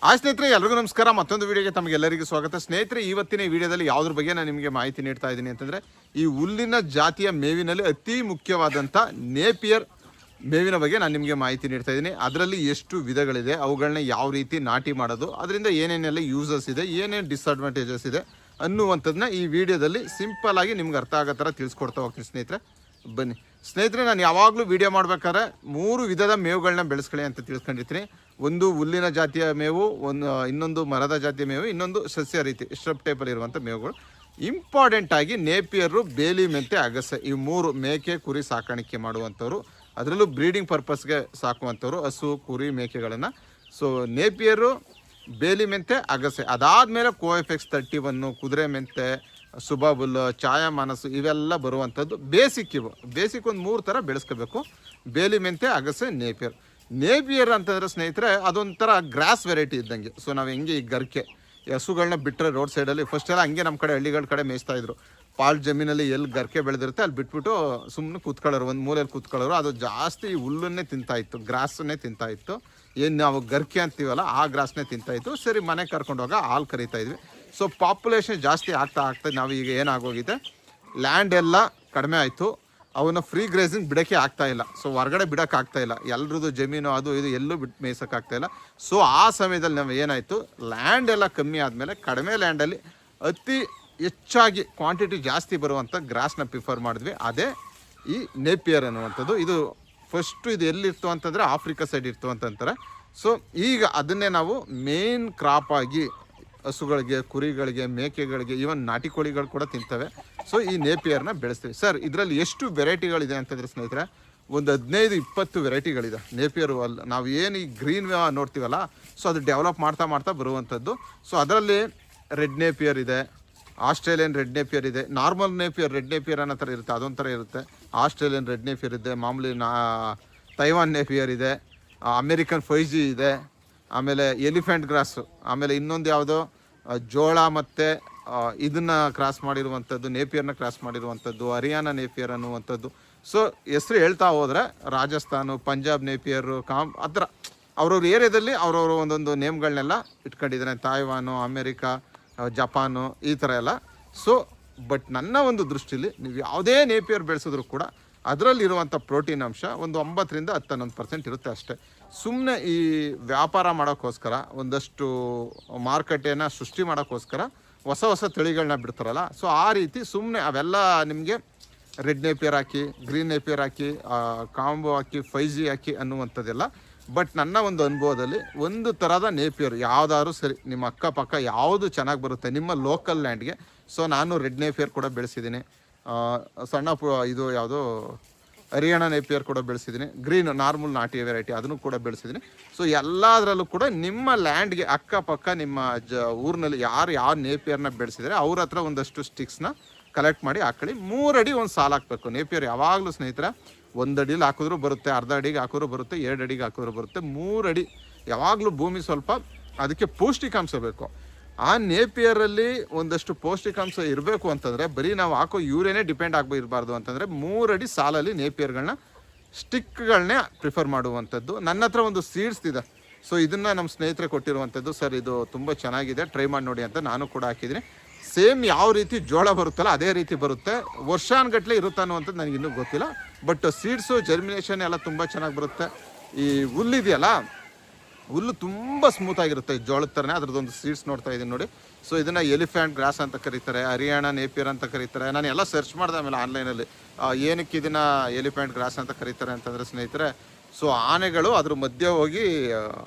ಸ್ನೇಹಿತರೆ ಎಲ್ಲರಿಗೂ ನಮಸ್ಕಾರ. ಮತ್ತೊಂದು ವಿಡಿಯೋಗೆ ತಮಗೆಲ್ಲರಿಗೂ ಸ್ವಾಗತ. ಸ್ನೇಹಿತರೆ, ಇವತ್ತಿನ ಈ ವಿಡಿಯೋದಲ್ಲಿ ಯಾವುದ್ರ ಬಗ್ಗೆ ನಾನು ನಿಮಗೆ ಮಾಹಿತಿ ನೀಡ್ತಾ ಇದ್ದೀನಿ ಅಂತಂದರೆ, ಈ ಹುಲ್ಲಿನ ಜಾತಿಯ ಮೇವಿನಲ್ಲಿ ಅತಿ ಮುಖ್ಯವಾದಂಥ ನೇಪಿಯರ್ ಮೇವಿನ ಬಗ್ಗೆ ನಾನು ನಿಮಗೆ ಮಾಹಿತಿ ನೀಡ್ತಾ ಇದ್ದೀನಿ. ಅದರಲ್ಲಿ ಎಷ್ಟು ವಿಧಗಳಿದೆ, ಅವುಗಳನ್ನ ಯಾವ ರೀತಿ ನಾಟಿ ಮಾಡೋದು, ಅದರಿಂದ ಏನೇನೆಲ್ಲ ಯೂಸಸ್ ಇದೆ, ಏನೇನು ಡಿಸ್ಅಡ್ವಾಂಟೇಜಸ್ ಇದೆ ಅನ್ನುವಂಥದ್ದನ್ನ ಈ ವಿಡಿಯೋದಲ್ಲಿ ಸಿಂಪಲ್ ಆಗಿ ನಿಮ್ಗೆ ಅರ್ಥ ಆಗೋ ಥರ ತಿಳಿಸ್ಕೊಡ್ತಾ ಹೋಗ್ತೀನಿ. ಸ್ನೇಹಿತರೆ ಬನ್ನಿ. ಸ್ನೇಹಿತರೆ, ನಾನು ಯಾವಾಗಲೂ ವಿಡಿಯೋ ಮಾಡ್ಬೇಕಾದ್ರೆ 3 ವಿಧದ ಮೇವುಗಳನ್ನ ಬೆಳೆಸ್ಕೊಳ್ಳಿ ಅಂತ ತಿಳ್ಕೊಂಡಿರ್ತೀನಿ. ಒಂದು ಹುಲ್ಲಿನ ಜಾತಿಯ ಮೇವು, ಇನ್ನೊಂದು ಮರದ ಜಾತಿಯ ಮೇವು, ಇನ್ನೊಂದು ಸಸ್ಯ ರೀತಿ ಸ್ಟ್ರಬ್ ಟೈಪಲ್ಲಿ ಇರುವಂಥ ಮೇವುಗಳು. ಇಂಪಾರ್ಟೆಂಟ್ ಆಗಿ ನೇಪಿಯರು, ಬೇಲಿ ಮೆಂತೆ, ಅಗಸೆ, ಈ 3 ಮೇಕೆ ಕುರಿ ಸಾಕಾಣಿಕೆ ಮಾಡುವಂಥವ್ರು, ಅದರಲ್ಲೂ ಬ್ರೀಡಿಂಗ್ ಪರ್ಪಸ್ಗೆ ಸಾಕುವಂಥವ್ರು ಹಸು ಕುರಿ ಮೇಕೆಗಳನ್ನು. ಸೊ ನೇಪಿಯರು, ಬೇಲಿ ಮೆಂತೆ, ಅಗಸೆ, ಅದಾದಮೇಲೆ ಕೋಎಫೆಕ್ಸ್ 31, ಕುದುರೆ ಮೆಂತೆ, ಸುಬಾಬುಲ್, ಛಾಯಾ ಮಾನಸು, ಇವೆಲ್ಲ ಬರುವಂಥದ್ದು ಬೇಸಿಕ್. ಇವು ಬೇಸಿಕ್ ಒಂದು 3 ಥರ ಬೆಳೆಸ್ಕೋಬೇಕು: ಬೇಲಿ ಮೆಂತೆ, ಅಗಸೆ, ನೇಪಿಯರ್. ನೇಪಿಯರ್ ಅಂತಂದರೆ ಸ್ನೇಹಿತರೆ ಅದೊಂಥರ ಗ್ರಾಸ್ ವೆರೈಟಿ ಇದ್ದಂಗೆ. ಸೊ ನಾವು ಹೆಂಗೆ ಈ ಗರ್ಕೆ ಹಸುಗಳನ್ನ ಬಿಟ್ಟರೆ ರೋಡ್ ಸೈಡಲ್ಲಿ ಫಸ್ಟ್ ಎಲ್ಲ ಹಂಗೆ ನಮ್ಮ ಕಡೆ ಹಳ್ಳಿಗಳ ಕಡೆ ಮೇಯಿಸ್ತಾಯಿದ್ರು. ಪಾಲ್ ಜಮೀನಲ್ಲಿ ಎಲ್ಲಿ ಗರ್ಕೆ ಬೆಳೆದಿರುತ್ತೆ ಅಲ್ಲಿ ಬಿಟ್ಬಿಟ್ಟು ಸುಮ್ಮನೆ ಕೂತ್ಕೊಳ್ಳೋರು, ಒಂದು ಮೂಲೆಯಲ್ಲಿ ಕೂತ್ಕೊಳ್ಳೋರು. ಅದು ಜಾಸ್ತಿ ಹುಲ್ಲನ್ನೇ ತಿಂತಾಯಿತ್ತು, ಗ್ರಾಸನ್ನೇ ತಿಂತಾಯಿತ್ತು. ಏನು ನಾವು ಗರ್ಕೆ ಅಂತೀವಲ್ಲ ಆ ಗ್ರಾಸ್ನೇ ತಿಂತಾಯಿತ್ತು. ಸರಿ, ಮನೆಗೆ ಕರ್ಕೊಂಡೋಗ ಹಾಲು ಕರಿತಾಯಿದ್ವಿ. ಸೊ ಪಾಪ್ಯುಲೇಷನ್ ಜಾಸ್ತಿ ಆಗ್ತಾ ನಾವು ಈಗ ಏನಾಗೋಗಿದೆ, ಲ್ಯಾಂಡ್ ಎಲ್ಲ ಕಡಿಮೆ ಆಯಿತು, ಅವನ್ನ ಫ್ರೀ ಗ್ರೇಸಿಂಗ್ ಬಿಡೋಕ್ಕೆ ಆಗ್ತಾಯಿಲ್ಲ. ಸೊ ಹೊರಗಡೆ ಬಿಡೋಕ್ಕೆ ಆಗ್ತಾಯಿಲ್ಲ, ಎಲ್ರದ್ದು ಜಮೀನು ಅದು ಇದು ಎಲ್ಲೂ ಬಿಟ್ಟು ಮೇಯ್ಸೋಕ್ಕಾಗ್ತಾಯಿಲ್ಲ. ಸೊ ಆ ಸಮಯದಲ್ಲಿ ನಾವು ಏನಾಯಿತು, ಲ್ಯಾಂಡ್ ಎಲ್ಲ ಕಮ್ಮಿ ಆದಮೇಲೆ ಕಡಿಮೆ ಲ್ಯಾಂಡಲ್ಲಿ ಅತಿ ಹೆಚ್ಚಾಗಿ ಕ್ವಾಂಟಿಟಿ ಜಾಸ್ತಿ ಬರುವಂಥ ಗ್ರಾಸ್ನ ಪ್ರಿಫರ್ ಮಾಡಿದ್ವಿ. ಅದೇ ಈ ನೇಪಿಯರ್ ಅನ್ನುವಂಥದ್ದು. ಇದು ಫಸ್ಟು ಇದು ಎಲ್ಲಿರ್ತು ಅಂತಂದರೆ ಆಫ್ರಿಕಾ ಸೈಡ್ ಇರ್ತು ಅಂತಂತಾರೆ. ಸೊ ಈಗ ಅದನ್ನೇ ನಾವು ಮೇನ್ ಕ್ರಾಪ್ ಆಗಿ ಹಸುಗಳಿಗೆ, ಕುರಿಗಳಿಗೆ, ಮೇಕೆಗಳಿಗೆ, ಈವನ್ ನಾಟಿ ಕೋಳಿಗಳು ಕೂಡ ತಿಂತವೆ. ಸೊ ಈ ನೇಪಿಯರ್ನ ಬೆಳೆಸ್ತೀವಿ. ಸರ್, ಇದರಲ್ಲಿ ಎಷ್ಟು ವೆರೈಟಿಗಳಿದೆ ಅಂತಂದರೆ ಸ್ನೇಹಿತರೆ, ಒಂದು 15-20 ವೆರೈಟಿಗಳಿದೆ ನೇಪಿಯರ್. ಅಲ್ಲಿ ನಾವು ಏನು ಈ ಗ್ರೀನ್ ನೋಡ್ತೀವಲ್ಲ, ಸೊ ಅದು ಡೆವಲಪ್ ಮಾಡ್ತಾ ಬರುವಂಥದ್ದು. ಸೊ ಅದರಲ್ಲಿ ರೆಡ್ ನೇಪಿಯರ್ ಇದೆ, ಆಸ್ಟ್ರೇಲಿಯನ್ ರೆಡ್ ನೇಪಿಯರ್ ಇದೆ, ನಾರ್ಮಲ್ ನೇಪಿಯರ್ ರೆಡ್ ನೇಪಿಯರ್ ಅನ್ನೋ ಥರ ಇರುತ್ತೆ, ಅದೊಂಥರ ಇರುತ್ತೆ. ಆಸ್ಟ್ರೇಲಿಯನ್ ರೆಡ್ ನೇಪಿಯರ್ ಇದೆ, ಮಾಮೂಲಿ ತೈವಾನ್ ನೇಪಿಯರ್ ಇದೆ, ಅಮೇರಿಕನ್ 5G ಇದೆ, ಆಮೇಲೆ ಎಲಿಫೆಂಟ್ ಗ್ರಾಸು, ಆಮೇಲೆ ಇನ್ನೊಂದು ಯಾವುದೋ ಜೋಳ ಮತ್ತು ಇದನ್ನು ಕ್ರಾಸ್ ಮಾಡಿರುವಂಥದ್ದು, ನೇಪಿಯರ್ನ ಕ್ರಾಸ್ ಮಾಡಿರುವಂಥದ್ದು, ಹರಿಯಾಣ ನೇಪಿಯರ್ ಅನ್ನುವಂಥದ್ದು. ಸೊ ಹೆಸರು ಹೇಳ್ತಾ ಹೋದರೆ ರಾಜಸ್ಥಾನು, ಪಂಜಾಬ್ ನೇಪಿಯರು, ಆ ಥರ ಅವ್ರವ್ರ ಏರಿಯಾದಲ್ಲಿ ಅವ್ರವ್ರ ಒಂದೊಂದು ನೇಮ್ಗಳನ್ನೆಲ್ಲ ಇಟ್ಕೊಂಡಿದ್ದಾರೆ. ತಾಯ್ವಾನು, ಅಮೇರಿಕಾ, ಜಪಾನು, ಈ ಥರ ಎಲ್ಲ. ಸೊ ಬಟ್ ನನ್ನ ಒಂದು ದೃಷ್ಟಿಲಿ ನೀವು ಯಾವುದೇ ನೇಪಿಯರ್ ಬೆಳೆಸಿದ್ರು ಕೂಡ ಅದರಲ್ಲಿರುವಂಥ ಪ್ರೋಟೀನ್ ಅಂಶ ಒಂದು 9-11% ಇರುತ್ತೆ ಅಷ್ಟೇ. ಸುಮ್ಮನೆ ಈ ವ್ಯಾಪಾರ ಮಾಡೋಕ್ಕೋಸ್ಕರ, ಒಂದಷ್ಟು ಮಾರುಕಟ್ಟೆಯನ್ನು ಸೃಷ್ಟಿ ಮಾಡೋಕ್ಕೋಸ್ಕರ ಹೊಸ ತಳಿಗಳನ್ನ ಬಿಡ್ತಾರಲ್ಲ, ಸೊ ಆ ರೀತಿ ಸುಮ್ಮನೆ ಅವೆಲ್ಲ ನಿಮಗೆ ರೆಡ್ ನೇಪಿಯರ್ ಹಾಕಿ, ಗ್ರೀನ್ ನೇಪಿಯರ್ ಹಾಕಿ, ಕಾಂಬೋ ಹಾಕಿ, 5G ಹಾಕಿ ಅನ್ನುವಂಥದ್ದೆಲ್ಲ. ಬಟ್ ನನ್ನ ಒಂದು ಅನುಭವದಲ್ಲಿ ಒಂದು ಥರದ ನೇಪಿಯರ್ ಯಾವುದಾದ್ರೂ ಸರಿ, ನಿಮ್ಮ ಅಕ್ಕಪಕ್ಕ ಯಾವುದು ಚೆನ್ನಾಗಿ ಬರುತ್ತೆ ನಿಮ್ಮ ಲೋಕಲ್ ಲ್ಯಾಂಡ್ಗೆ. ಸೊ ನಾನು ರೆಡ್ ನೇಪಿಯರ್ ಕೂಡ ಬೆಳೆಸಿದ್ದೀನಿ, ಸಣ್ಣ ಇದು ಯಾವುದು ಹರಿಯಾಣ ನೇಪಿಯರ್ ಕೂಡ ಬೆಳೆಸಿದ್ದೀನಿ, ಗ್ರೀನ್ ನಾರ್ಮಲ್ ನಾಟಿ ವೆರೈಟಿ ಅದನ್ನು ಕೂಡ ಬೆಳೆಸಿದ್ದೀನಿ. ಸೊ ಎಲ್ಲದರಲ್ಲೂ ಕೂಡ ನಿಮ್ಮ ಲ್ಯಾಂಡ್ಗೆ ಅಕ್ಕಪಕ್ಕ ನಿಮ್ಮ ಊರಿನಲ್ಲಿ ಯಾರು ಯಾವ ನೇಪಿಯರ್ನ ಬೆಳೆಸಿದರೆ ಅವ್ರ ಹತ್ರ ಒಂದಷ್ಟು ಸ್ಟಿಕ್ಸ್ನ ಕಲೆಕ್ಟ್ ಮಾಡಿ ಹಾಕೊಳ್ಳಿ. 3 ಅಡಿ ಒಂದು ಸಾಲು ಹಾಕಬೇಕು. ನೇಪಿಯರ್ ಯಾವಾಗಲೂ ಸ್ನೇಹಿತರೆ 1 ಅಡಿಲಿ ಹಾಕಿದ್ರೂ ಬರುತ್ತೆ, ಅರ್ಧ ಅಡಿಗೆ ಹಾಕಿದ್ರೂ ಬರುತ್ತೆ, 2 ಅಡಿಗೆ ಹಾಕಿದ್ರೂ ಬರುತ್ತೆ. 3 ಅಡಿ ಯಾವಾಗಲೂ ಭೂಮಿ ಸ್ವಲ್ಪ ಅದಕ್ಕೆ ಪೌಷ್ಟಿಕಾಂಶ ಬೇಕು. ಆ ನೇಪಿಯರಲ್ಲಿ ಒಂದಷ್ಟು ಪೌಷ್ಟಿಕಾಂಶ ಇರಬೇಕು ಅಂತಂದರೆ ಬರೀ ನಾವು ಹಾಕೋ ಯೂರಿಯಾನೇ ಡಿಪೆಂಡ್ ಇರಬಾರ್ದು ಅಂತಂದರೆ 3 ಅಡಿ ಸಾಲಲ್ಲಿ ನೇಪಿಯರ್ಗಳನ್ನ ಸ್ಟಿಕ್ಗಳನ್ನೇ ಪ್ರಿಫರ್ ಮಾಡುವಂಥದ್ದು. ನನ್ನ ಹತ್ರ ಒಂದು ಸೀಡ್ಸ್ ಇದೆ. ಸೊ ಇದನ್ನು ನಮ್ಮ ಸ್ನೇಹಿತರೆ ಕೊಟ್ಟಿರುವಂಥದ್ದು. ಸರ್, ಇದು ತುಂಬ ಚೆನ್ನಾಗಿದೆ, ಟ್ರೈ ಮಾಡಿ ನೋಡಿ ಅಂತ ನಾನು ಕೂಡ ಹಾಕಿದ್ದೀನಿ. ಸೇಮ್ ಯಾವ ರೀತಿ ಜೋಳ ಬರುತ್ತಲ್ಲ ಅದೇ ರೀತಿ ಬರುತ್ತೆ. ವರ್ಷಾನುಗಟ್ಟಲೆ ಇರುತ್ತೆ ಅನ್ನುವಂಥದ್ದು ನನಗಿನ್ನೂ ಗೊತ್ತಿಲ್ಲ. ಬಟ್ ಸೀಡ್ಸು ಜರ್ಮಿನೇಷನ್ ಎಲ್ಲ ತುಂಬ ಚೆನ್ನಾಗಿ ಬರುತ್ತೆ. ಈ ಹುಲ್ಲಿದೆಯಲ್ಲ, ಹುಲ್ಲು ತುಂಬ ಸ್ಮೂತಾಗಿರುತ್ತೆ ಜೋಳದ ಥರನೇ. ಅದ್ರದ್ದೊಂದು ಸೀಡ್ಸ್ ನೋಡ್ತಾ ಇದ್ದೀನಿ ನೋಡಿ. ಸೊ ಇದನ್ನು ಎಲಿಫೆಂಟ್ ಗ್ರಾಸ್ ಅಂತ ಕರೀತಾರೆ, ಹರಿಯಾಣ ನೇಪಿಯರ್ ಅಂತ ಕರೀತಾರೆ. ನಾನು ಎಲ್ಲ ಸರ್ಚ್ ಮಾಡಿದೆ ಆಮೇಲೆ ಆನ್ಲೈನಲ್ಲಿ, ಏನಕ್ಕೆ ಇದನ್ನು ಎಲಿಫೆಂಟ್ ಗ್ರಾಸ್ ಅಂತ ಕರೀತಾರೆ ಅಂತಂದರೆ ಸ್ನೇಹಿತರೆ, ಸೊ ಆನೆಗಳು ಅದ್ರ ಮಧ್ಯೆ ಹೋಗಿ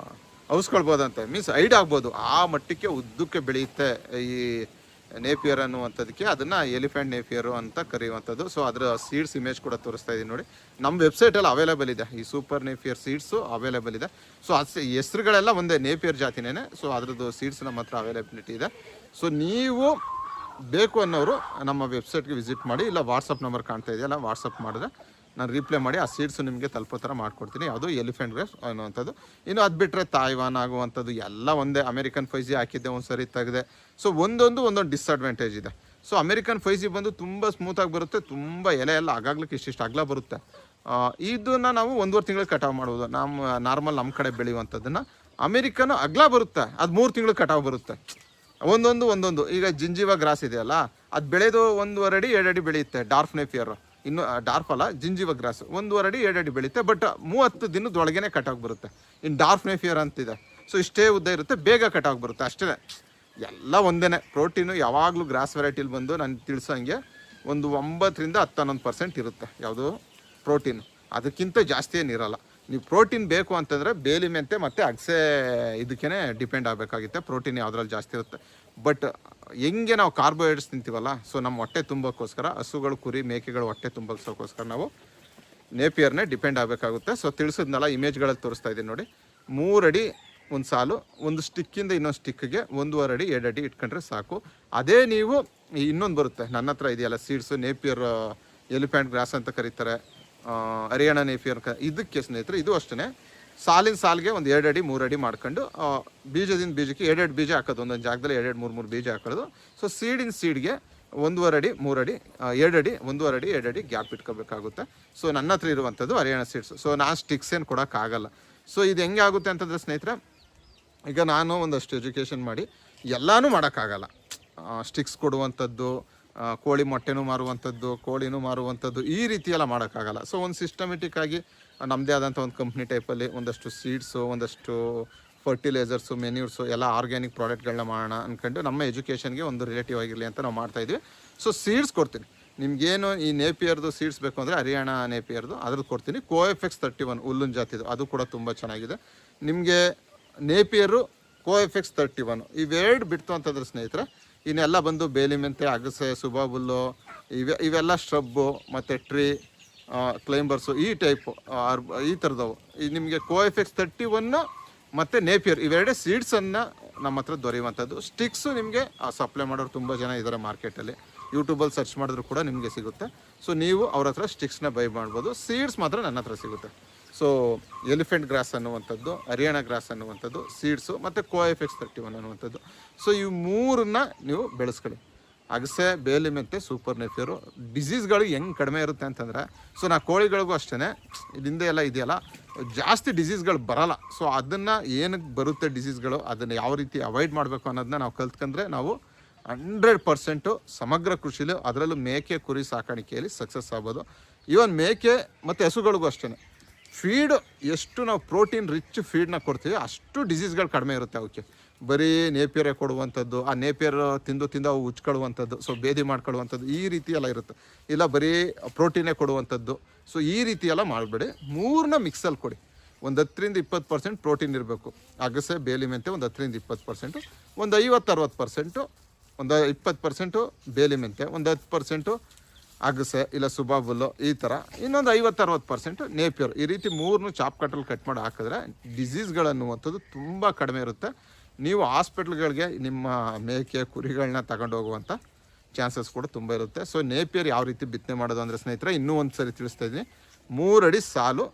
ಔಸ್ಕೊಳ್ಬೋದಂತೆ, ಮೀನ್ಸ್ ಹೈಡ್ ಆಗ್ಬೋದು, ಆ ಮಟ್ಟಕ್ಕೆ ಉದ್ದಕ್ಕೆ ಬೆಳೆಯುತ್ತೆ ಈ ನೇಪಿಯರ್ ಅನ್ನುವಂಥದ್ದಕ್ಕೆ. ಅದನ್ನು ಎಲಿಫೆಂಟ್ ನೇಪಿಯರು ಅಂತ ಕರೆಯುವಂಥದ್ದು. ಸೊ ಅದರ ಸೀಡ್ಸ್ ಇಮೇಜ್ ಕೂಡ ತೋರಿಸ್ತಾ ಇದ್ದೀನಿ ನೋಡಿ. ನಮ್ಮ ವೆಬ್ಸೈಟಲ್ಲಿ ಅವೈಲೇಬಲ್ ಇದೆ, ಈ ಸೂಪರ್ ನೇಪಿಯರ್ ಸೀಡ್ಸು ಅವೈಲೇಬಲ್ ಇದೆ. ಸೊ ಹೆಸರುಗಳೆಲ್ಲ ಒಂದೇ, ನೇಪಿಯರ್ ಜಾತಿನೇ. ಸೊ ಅದರದ್ದು ಸೀಡ್ಸ್ ನಮ್ಮ ಹತ್ರ ಅವೈಲೇಬಿಲಿಟಿ ಇದೆ. ಸೊ ನೀವು ಬೇಕು ಅನ್ನೋರು ನಮ್ಮ ವೆಬ್ಸೈಟ್ಗೆ ವಿಸಿಟ್ ಮಾಡಿ, ಇಲ್ಲ ವಾಟ್ಸಪ್ ನಂಬರ್ ಕಾಣ್ತಾ ಇದೆಯಲ್ಲ, ವಾಟ್ಸಪ್ ಮಾಡಿದ್ರೆ ನಾನು ರಿಪ್ಲೈ ಮಾಡಿ ಆ ಸೀಡ್ಸು ನಿಮಗೆ ತಲುಪೋ ಥರ ಮಾಡ್ಕೊಡ್ತೀನಿ. ಯಾವುದು ಎಲಿಫೆಂಟ್ ಗ್ರಾಸ್ ಅನ್ನುವಂಥದ್ದು. ಇನ್ನು ಅದು ಬಿಟ್ಟರೆ ತಾಯ್ವಾನ್ ಆಗುವಂಥದ್ದು ಎಲ್ಲ ಒಂದೇ. ಅಮೇರಿಕನ್ 5G ಹಾಕಿದ್ದೆ, ಒಂದು ಸರಿ ತೆಗೆದೆ. ಸೊ ಒಂದೊಂದು ಡಿಸ್ಅಡ್ವಾಂಟೇಜ್ ಇದೆ. ಸೊ ಅಮೇರಿಕನ್ 5G ಬಂದು ತುಂಬ ಸ್ಮೂತಾಗಿ ಬರುತ್ತೆ, ತುಂಬ ಎಲೆ ಎಲ್ಲ ಆಗಾಗ್ಲಿಕ್ಕೆ ಇಷ್ಟಿಷ್ಟು ಅಗಲ ಬರುತ್ತೆ. ಇದನ್ನು ನಾವು 1.5 ತಿಂಗಳಿಗೆ ಕಟಾವು ಮಾಡ್ಬೋದು. ನಮ್ಮ ನಾರ್ಮಲ್ ನಮ್ಮ ಕಡೆ ಬೆಳೆಯುವಂಥದ್ದನ್ನು ಅಮೆರಿಕನು ಅಗ್ಲ ಬರುತ್ತೆ, ಅದು 3 ತಿಂಗಳು ಕಟಾವು ಬರುತ್ತೆ. ಒಂದೊಂದು ಈಗ ಜಿಂಜಿವ ಗ್ರಾಸ್ ಇದೆಯಲ್ಲ, ಅದು ಬೆಳೆದು 1.5 ಅಡಿ 2 ಅಡಿ ಬೆಳೆಯುತ್ತೆ. ಡಾರ್ಫ್ ನೇಪಿಯರ್, ಇನ್ನು ಡಾರ್ಫ್ ಅಲ್ಲ, ಜಿಂಜಿವ ಗ್ರಾಸ್ 1.5 ಅಡಿ 2 ಅಡಿ ಬೆಳೆಯುತ್ತೆ. ಬಟ್ 30 ದಿನದೊಳಗೇನೆ ಕಟಾವು ಬರುತ್ತೆ. ಇನ್ನು ಡಾರ್ಫ್ ನೇಪಿಯರ್ ಅಂತಿದೆ, ಸೊ ಇಷ್ಟೇ ಉದ್ದ ಇರುತ್ತೆ, ಬೇಗ ಕಟಾವು ಬರುತ್ತೆ ಅಷ್ಟೇ. ಎಲ್ಲ ಒಂದೇ. ಪ್ರೋಟೀನು ಯಾವಾಗಲೂ ಗ್ರಾಸ್ ವೆರೈಟಿಲಿ ಬಂದು ನಾನು ತಿಳಿಸೋಂಗೆ ಒಂದು 9ರಿಂದ 11% ಇರುತ್ತೆ ಯಾವುದು ಪ್ರೋಟೀನ್, ಅದಕ್ಕಿಂತ ಜಾಸ್ತಿ ಏನಿರಲ್ಲ. ನೀವು ಪ್ರೋಟೀನ್ ಬೇಕು ಅಂತಂದರೆ ಬೇಲಿ ಮೆಂತೆ ಮತ್ತು ಅಗಸೆ ಇದಕ್ಕೇ ಡಿಪೆಂಡ್ ಆಗಬೇಕಾಗುತ್ತೆ. ಪ್ರೋಟೀನ್ ಯಾವುದ್ರಲ್ಲಿ ಜಾಸ್ತಿ ಇರುತ್ತೆ. ಬಟ್ ಹೆಂಗೆ ನಾವು ಕಾರ್ಬೋಹೈಡ್ರೇಟ್ಸ್ ತಿಂತೀವಲ್ಲ, ಸೊ ನಮ್ಮ ಹೊಟ್ಟೆ ತುಂಬೋಕ್ಕೋಸ್ಕರ ಹಸುಗಳು, ಕುರಿ, ಮೇಕೆಗಳು ಹೊಟ್ಟೆ ತುಂಬೋಕ್ಕೋಸ್ಕರ ನಾವು ನೇಪಿಯರ್ನೇ ಡಿಪೆಂಡ್ ಆಗಬೇಕಾಗುತ್ತೆ. ಸೊ ತಿಳಿಸಿದ್ನಲ್ಲ, ಇಮೇಜ್ಗಳಲ್ಲಿ ತೋರಿಸ್ತಾ ಇದ್ದೀನಿ ನೋಡಿ. 3 ಅಡಿ ಒಂದು ಸಾಲು, ಒಂದು ಸ್ಟಿಕ್ಕಿಂದ ಇನ್ನೊಂದು ಸ್ಟಿಕ್ಗೆ 1.5 ಅಡಿ 2 ಅಡಿ ಇಟ್ಕೊಂಡ್ರೆ ಸಾಕು. ಅದೇ ನೀವು ಇನ್ನೊಂದು ಬರುತ್ತೆ ನನ್ನ ಹತ್ರ ಇದೆಯಲ್ಲ ಸೀಡ್ಸು, ನೇಪಿಯರ್ ಎಲಿಫೆಂಟ್ ಗ್ರಾಸ್ ಅಂತ ಕರೀತಾರೆ, ಹರಿಯಾಣ ನೇಪಿಯರ್, ಇದಕ್ಕೆ ಸ್ನೇಹಿತರೆ ಇದು ಅಷ್ಟೇ. ಸಾಲಿನ ಸಾಲಿಗೆ ಒಂದು 2 ಅಡಿ 3 ಅಡಿ ಮಾಡ್ಕೊಂಡು ಬೀಜದಿಂದ ಬೀಜಕ್ಕೆ 2 ಬೀಜ ಹಾಕೋದು, ಒಂದೊಂದು ಜಾಗದಲ್ಲಿ 2-3 ಬೀಜ ಹಾಕೋದು. ಸೊ ಸೀಡಿನ ಸೀಡ್ಗೆ 1.5 ಅಡಿ 3 ಅಡಿ 2 ಅಡಿ 1.5 ಅಡಿ 2 ಅಡಿ ಗ್ಯಾಪ್ ಇಟ್ಕೋಬೇಕಾಗುತ್ತೆ. ಸೊ ನನ್ನ ಹತ್ರ ಇರುವಂಥದ್ದು ಹರಿಯಾಣ ಸೀಡ್ಸ್. ಸೊ ನಾನು ಸ್ಟಿಕ್ಸ್ ಏನು ಕೊಡೋಕ್ಕಾಗಲ್ಲ. ಸೊ ಇದು ಹೆಂಗೆ ಆಗುತ್ತೆ ಅಂತಂದರೆ ಸ್ನೇಹಿತರೆ, ಈಗ ನಾನು ಒಂದಷ್ಟು ಎಜುಕೇಷನ್ ಮಾಡಿ ಎಲ್ಲನೂ ಮಾಡೋಕ್ಕಾಗಲ್ಲ. ಸ್ಟಿಕ್ಸ್ ಕೊಡುವಂಥದ್ದು, ಕೋಳಿ ಮೊಟ್ಟೆನೂ ಮಾರುವಂಥದ್ದು, ಕೋಳಿನೂ ಮಾರುವಂಥದ್ದು, ಈ ರೀತಿ ಎಲ್ಲ ಮಾಡೋಕ್ಕಾಗಲ್ಲ. ಸೊ ಒಂದು ಸಿಸ್ಟಮೆಟಿಕ್ ಆಗಿ ನಮ್ಮದೇ ಆದಂಥ ಒಂದು ಕಂಪ್ನಿ ಟೈಪಲ್ಲಿ ಒಂದಷ್ಟು ಸೀಡ್ಸು, ಒಂದಷ್ಟು ಫರ್ಟಿಲೈಸರ್ಸು, ಮೆನ್ಯೂರ್ಸು ಎಲ್ಲ ಆರ್ಗ್ಯಾನಿಕ್ ಪ್ರಾಡಕ್ಟ್ಗಳನ್ನ ಮಾಡೋಣ ಅಂದ್ಕೊಂಡು ನಮ್ಮ ಎಜುಕೇಷನ್ಗೆ ಒಂದು ರಿಲೇಟಿವ್ ಆಗಿರಲಿ ಅಂತ ನಾವು ಮಾಡ್ತಾಯಿದ್ವಿ. ಸೊ ಸೀಡ್ಸ್ ಕೊಡ್ತೀನಿ ನಿಮಗೇನು, ಈ ನೇಪಿಯರ್ದು ಸೀಡ್ಸ್ ಬೇಕು ಅಂದರೆ ಹರಿಯಾಣ ನೇಪಿಯರ್ದು ಅದ್ರದ್ದು ಕೊಡ್ತೀನಿ. ಕೋಎಫೆಕ್ಸ್ 31 ಹುಲ್ಲಿನ ಜಾತಿದು, ಅದು ಕೂಡ ತುಂಬ ಚೆನ್ನಾಗಿದೆ. ನಿಮಗೆ ನೇಪಿಯರು ಕೋಎಫೆಕ್ಸ್ 31 ಇವೆರಡು ಬಿಡ್ತು ಅಂತಂದ್ರೆ ಸ್ನೇಹಿತರೆ, ಇನ್ನೆಲ್ಲ ಬಂದು ಬೇಲಿ ಮೆಂತೆ, ಅಗಸೆ, ಸುಬಾಬುಲ್ಲು, ಇವೆಲ್ಲ ಶ್ರಬ್ಬು ಮತ್ತು ಟ್ರೀ, ಕ್ಲೈಂಬರ್ಸು, ಈ ಟೈಪು ಈ ಥರದವು. ಈ ನಿಮಗೆ ಕೋಎಫೆಕ್ಸ್ 31 ಮತ್ತು ನೇಪಿಯರ್ ಇವೆರಡೇ ಸೀಡ್ಸನ್ನು ನಮ್ಮ ಹತ್ರ ದೊರೆಯುವಂಥದ್ದು. ಸ್ಟಿಕ್ಸು ನಿಮಗೆ ಸಪ್ಲೈ ಮಾಡೋರು ತುಂಬ ಜನ ಇದ್ದಾರೆ ಮಾರ್ಕೆಟಲ್ಲಿ, ಯೂಟ್ಯೂಬಲ್ಲಿ ಸರ್ಚ್ ಮಾಡಿದ್ರು ಕೂಡ ನಿಮಗೆ ಸಿಗುತ್ತೆ. ಸೊ ನೀವು ಅವ್ರ ಹತ್ರ ಸ್ಟಿಕ್ಸ್ನ ಬೈ ಮಾಡ್ಬೋದು. ಸೀಡ್ಸ್ ಮಾತ್ರ ನನ್ನ ಹತ್ರ ಸಿಗುತ್ತೆ. ಸೊ ಎಲಿಫೆಂಟ್ ಗ್ರಾಸ್ ಅನ್ನುವಂಥದ್ದು, ಹರಿಯಾಣ ಗ್ರಾಸ್ ಅನ್ನುವಂಥದ್ದು, ಸೀಡ್ಸು ಮತ್ತು ಕೋಎಫೆಕ್ಸ್ 31 ಅನ್ನುವಂಥದ್ದು. ಸೊ ಇವು 3ನ್ನ ನೀವು ಬೆಳೆಸ್ಕೊಳ್ಳಿ. ಅಗಸೆ, ಬೇಲಿ ಮೆಂತೆ, ಸೂಪರ್ ನೇಪಿಯರು. ಡಿಸೀಸ್ಗಳು ಹೆಂಗೆ ಕಡಿಮೆ ಇರುತ್ತೆ ಅಂತಂದರೆ, ಸೊ ನಾ ಕೋಳಿಗಳಿಗೂ ಅಷ್ಟೇ ಹಿಂದೆ ಎಲ್ಲ ಇದೆಯಲ್ಲ, ಜಾಸ್ತಿ ಡಿಸೀಸ್ಗಳು ಬರೋಲ್ಲ. ಸೊ ಅದನ್ನು ಏನಕ್ಕೆ ಬರುತ್ತೆ ಡಿಸೀಸ್ಗಳು, ಅದನ್ನು ಯಾವ ರೀತಿ ಅವಾಯ್ಡ್ ಮಾಡಬೇಕು ಅನ್ನೋದನ್ನ ನಾವು ಕಲ್ತ್ಕೊಂಡ್ರೆ ನಾವು 100% ಸಮಗ್ರ ಕೃಷಿಲಿ, ಅದರಲ್ಲೂ ಮೇಕೆ ಕುರಿ ಸಾಕಾಣಿಕೆಯಲ್ಲಿ ಸಕ್ಸಸ್ ಆಗ್ಬೋದು. ಈವನ್ ಮೇಕೆ ಮತ್ತು ಹಸುಗಳಿಗೂ ಅಷ್ಟೇ ಫೀಡ್ ಎಷ್ಟು ನಾವು ಪ್ರೋಟೀನ್ ರಿಚ್ ಫೀಡ್ನ ಕೊಡ್ತೀವಿ ಅಷ್ಟು ಡಿಸೀಸ್ಗಳು ಕಡಿಮೆ ಇರುತ್ತೆ ಅವಕ್ಕೆ. ಬರೀ ನೇಪಿಯರೇ ಕೊಡುವಂಥದ್ದು, ಆ ನೇಪಿಯರ್ ತಿಂದು ಅವು ಉಚ್ಕೊಳ್ಳುವಂಥದ್ದು, ಸೊ ಬೇದಿ ಮಾಡ್ಕೊಳ್ಳುವಂಥದ್ದು, ಈ ರೀತಿ ಎಲ್ಲ ಇರುತ್ತೆ. ಇಲ್ಲ ಬರೀ ಪ್ರೋಟೀನೇ ಕೊಡುವಂಥದ್ದು. ಸೊ ಈ ರೀತಿ ಎಲ್ಲ ಮಾಡಬೇಡಿ, 3ನ್ನ ಮಿಕ್ಸಲ್ಲಿ ಕೊಡಿ. ಒಂದು 10ರಿಂದ 20% ಪ್ರೋಟೀನ್ ಇರಬೇಕು. ಅಗಸೆ, ಬೇಲಿ ಮೆಂತೆ ಒಂದು 10ರಿಂದ 20%, ಒಂದು 50-60%, ಒಂದು 20% ಬೇಲಿ ಮೆಂತೆ, ಒಂದು 10% ಅಗಸೆ ಇಲ್ಲ ಸುಬಾಬುಲ್ಲು, ಈ ಥರ ಇನ್ನೊಂದು 50-60% ನೇಪಿಯರ್. ಈ ರೀತಿ 3ನ್ನು ಚಾಪ್ ಕಟ್ಟಲ್ಲಿ ಕಟ್ ಮಾಡಿ ಹಾಕಿದ್ರೆ ಡಿಸೀಸ್ಗಳನ್ನುವಂಥದ್ದು ತುಂಬ ಕಡಿಮೆ ಇರುತ್ತೆ. ನೀವು ಹಾಸ್ಪಿಟ್ಲ್ಗಳಿಗೆ ನಿಮ್ಮ ಮೇಕೆ ಕುರಿಗಳನ್ನ ತಗೊಂಡು ಹೋಗುವಂಥ ಚಾನ್ಸಸ್ ಕೂಡ ತುಂಬ ಇರುತ್ತೆ. ಸೊ ನೇಪಿಯರ್ ಯಾವ ರೀತಿ ಬಿತ್ತನೆ ಮಾಡೋದು ಅಂದರೆ ಸ್ನೇಹಿತರೆ, ಇನ್ನೂ ಒಂದು ಸರಿ ತಿಳಿಸ್ತಾ ಇದ್ದೀನಿ. 3 ಅಡಿ ಸಾಲು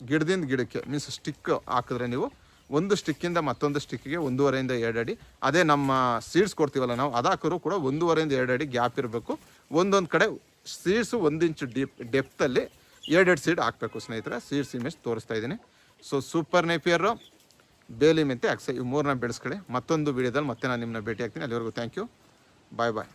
ಗಿಡದಿಂದ ಗಿಡಕ್ಕೆ, ಮೀನ್ಸ್ ಸ್ಟಿಕ್ ಹಾಕಿದ್ರೆ ನೀವು ಒಂದು ಸ್ಟಿಕ್ಕಿಂದ ಮತ್ತೊಂದು ಸ್ಟಿಕ್ಕಿಗೆ 1.5ರಿಂದ 2 ಅಡಿ. ಅದೇ ನಮ್ಮ ಸೀಡ್ಸ್ ಕೊಡ್ತೀವಲ್ಲ ನಾವು, ಅದು ಹಾಕಿದ್ರು ಕೂಡ 1.5ರಿಂದ 2 ಅಡಿ ಗ್ಯಾಪ್ ಇರಬೇಕು. ಒಂದೊಂದು ಕಡೆ ಸೀಡ್ಸು 1 ಇಂಚ್ ಡೆಪ್ತಲ್ಲಿ 2 ಸೀಡ್ ಹಾಕಬೇಕು ಸ್ನೇಹಿತರೆ. ಸೀಡ್ಸ್ ಇಮೇಜ್ ತೋರಿಸ್ತಾ ಇದ್ದೀನಿ. ಸೊ ಸೂಪರ್ ನೇಪಿಯರು, ಬೇಲಿ ಮೆಂತೆ, ಅಗಸೆ, ಇವು 3ನ್ನ ಬೆಳೆಸ್ಕೊಳ್ಳಿ. ಮತ್ತೊಂದು ವೀಡಿಯೋದಲ್ಲಿ ಮತ್ತೆ ನಾನು ನಿಮ್ಮನ್ನ ಭೇಟಿ ಆಗ್ತೀನಿ. ಅಲ್ಲಿವರೆಗೂ ಥ್ಯಾಂಕ್ ಯು, ಬಾಯ್ ಬಾಯ್.